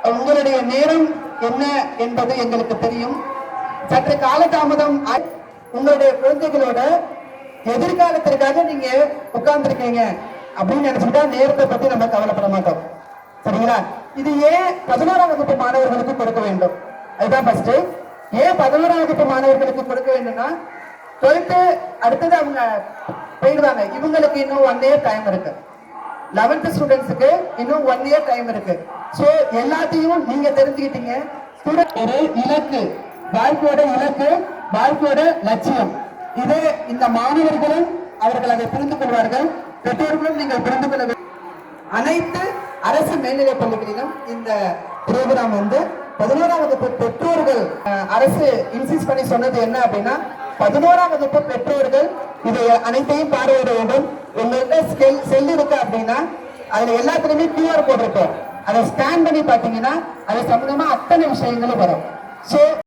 உங்களுடைய நேரம் என்ன என்பது எங்களுக்கு தெரியும். சற்று காலதாமதம் உங்களுடைய குழந்தைகளோட எதிர்காலத்திற்காக நீங்க உட்கார்ந்துருக்கீங்க அப்படின்னு நினைச்சுட்டா நேரத்தை பத்தி நம்ம கவலைப்பட மாட்டோம். சரிங்களா? இது ஏன் 11ஆம் வகுப்பு மாணவர்களுக்கு கொடுக்க வேண்டும்? அதுதான் ஃபர்ஸ்ட். ஏன் 11ஆம் வகுப்பு மாணவர்களுக்கு கொடுக்க வேண்டும்னா 12th அடுத்தது அவங்க போயிடுவாங்க. இவங்களுக்கு இன்னும் 1 year டைம் இருக்கு. 11th ஸ்டூடெண்ட்ஸுக்கு இன்னும் 1 year டைம் இருக்கு. சோ எல்லாத்தையும் நீங்க தெரிஞ்சுக்கிட்டீங்க. ஒரு இலக்கு, வாழ்க்கையோட இலக்கு, வாழ்க்கையோட லட்சியம், இது இந்த மாணவர்களும் அவர்கள் அதை புரிந்து கொள்வார்கள். பெற்றோர்களும் நீங்கள் புரிந்து கொள்ள வேண்டும். அனைத்து அரசு மேல்நிலைப் பள்ளிகளிலும் இந்த ப்ரோக்ராம் 11ஆம் வகுப்பு பெற்றோர்கள் அரசு இன்சிஸ்ட் பண்ணி சொன்னது என்ன அப்படின்னா 11ஆம் வகுப்பு பெற்றோர்கள் இதை அனைத்தையும் பார்வையிட வேண்டும். உங்கள்கிட்ட செல் இருக்கு அப்படின்னா அதுல எல்லாத்துலயுமே QR கோட் இருக்கும். அதை ஸ்கேன் பண்ணி பாத்தீங்கன்னா அது சம்பந்தமா அத்தனை விஷயங்களும் வரும். சோ